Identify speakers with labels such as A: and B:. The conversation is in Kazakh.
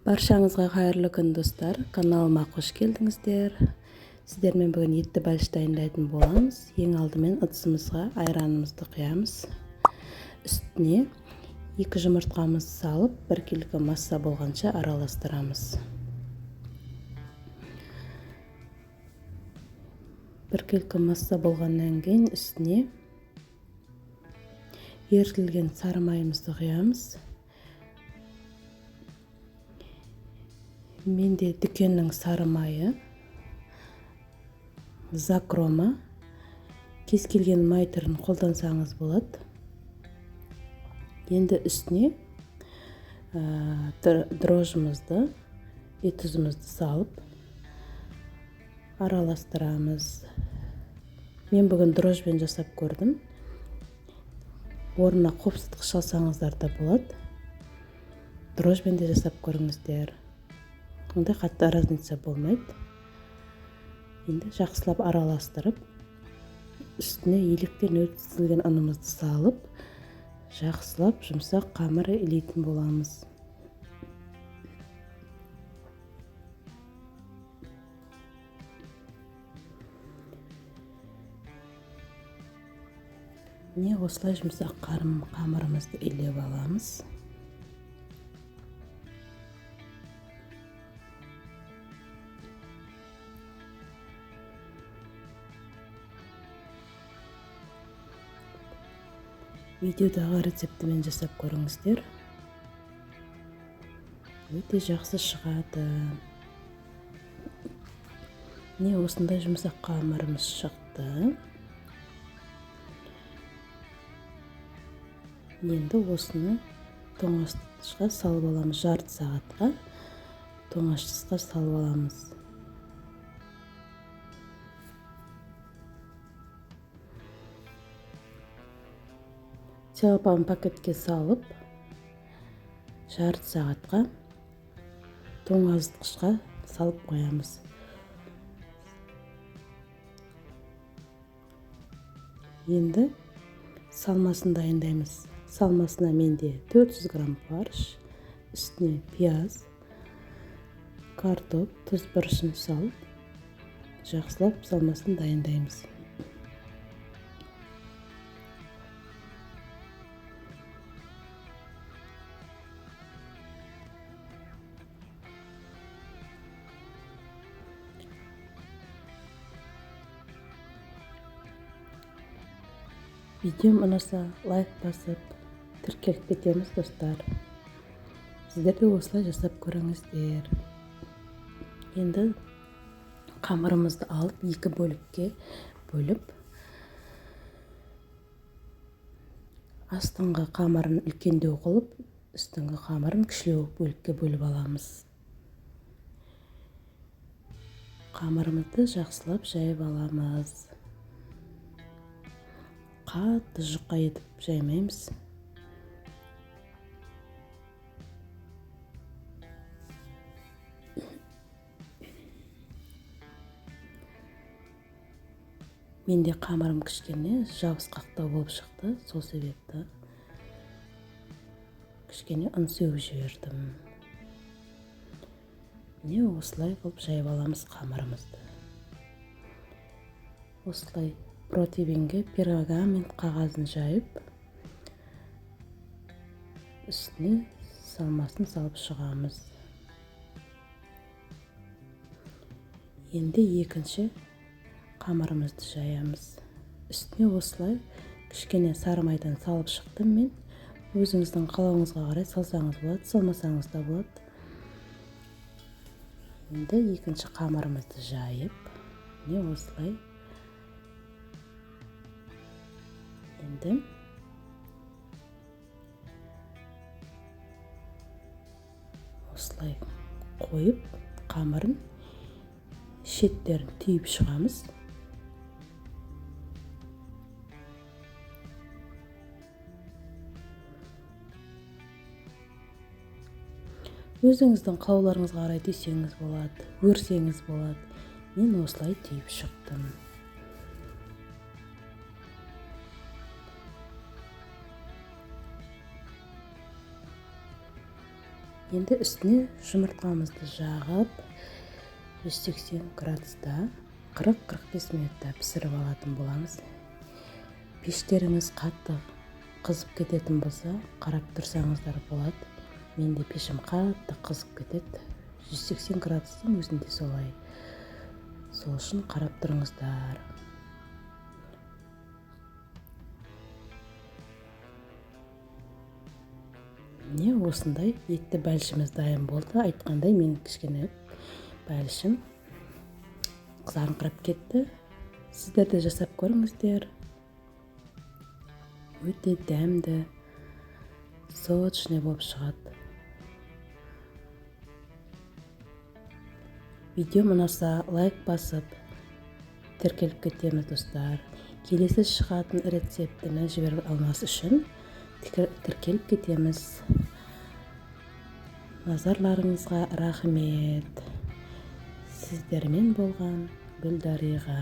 A: Баршаңызға қайырлы күн достар, каналыма қош келдіңіздер. Сіздермен бүгін етті бәліш дайындайтын боламыз. Ең алдымен ыдысымызға айранымызды құямыз. Үстіне 2 жұмыртқамызды салып, 1 кг масса болғанша араластырамыз. 1 кг масса болғаннан кейін үстіне ерітілген сары майымызды құямыз. Менде дүкеннің сары майы, Закрома, кез келген май түрін қолдансаңыз болады. Енді үстіне дрожжымызды, тұзымызды салып араластырамыз. Мен бүгін дрожжбен жасап көрдім. Орнына қопсытқыш алсаңыздар да болады. Дрожжбен де жасап көріңіздер. Онда қатты разница болмайды. Енді жақсылап араластырып, үстіне електен өткізілген ұнымызды салып, жақсылап жұмсақ қамыр илейтін боламыз. Міне осылай жұмсақ қамырымызды илеп аламыз. Видеодағы рецептімен жасап көріңіздер. Өте жақсы шығады. Міне осындай жұмсақ қамырымыз шықты. Енді осыны тоңазтқышқа салып аламыз. Жарты сағатқа тоңазтқышқа салып аламыз. Целлофан пакетке салып, жарты сағатқа тоңазтқышқа салып қоямыз. Енді салмасын дайындаймыз. Салмасына менде 400 грамм фарш, үстіне пияз, картоп, тұз бұрышын салып, жақсылап салмасын дайындаймыз. Видеом ұнаса лайк басып, тіркеліп кетеміз достар. Сіздер де осылай жасап көріңіздер. Енді қамырымызды алып 2 бөлікке бөліп, астыңғы қамырын үлкендеу қылып, үстіңгі қамырын кішілеу бөлікке бөліп аламыз. Қамырымызды жақсылап жайып аламыз. Қатты жұқа етіп жаймаймыз. Менде қамырым кішкене жабысқақтау болып шықты, сол себепті кішкене ұн сеуіп жібердім. Міне осылай қылып жайып аламыз қамырымызды. Осылай противенге пергамент қағазын жайып, үстіне салмасын салып шығамыз. Енді екінші қамырымызды жаямыз. Үстіне осылай кішкене сары майдан салып шықтым мен. Өзіңіздің қалауыңызға қарай салсаңыз болады, салмасаңыз да болады. Енді екінші қамырымызды жайып, міне осылай. Енді осылай қойып, қамырын шеттерін түйіп шығамыз. Өзіңіздің қалауларыңызға қарай түйсеңіз болады, өрсеңіз болады. Мен осылай түйіп шықтым. Енді үстіне жұмыртқамызды жағып 180 градуста 40-45 минутта пісіріп алатын боламыз. Пештеріңіз қатты қызып кететін болса, қарап тұрсаңыздар болады. Менде пешім қатты қызып кетеді. 180 градустың өзінде солай. Сол үшін қарап тұрыңыздар. Міне осындай етті бәлішіміз дайын болды. Айтқандай мен кішкене бәлішім қызарыңқырап кетті. Сіздер де жасап көріңіздер. Өте дәмді, сочный болып шығады. Видео ұнаса лайк басып, тіркеліп кетеміз достар. Келесі шығатын рецептіні жіберіп алмас үшін тіркеліп кетеміз. Назарларыңызға рахмет. Сіздермен болған Гүлдариға.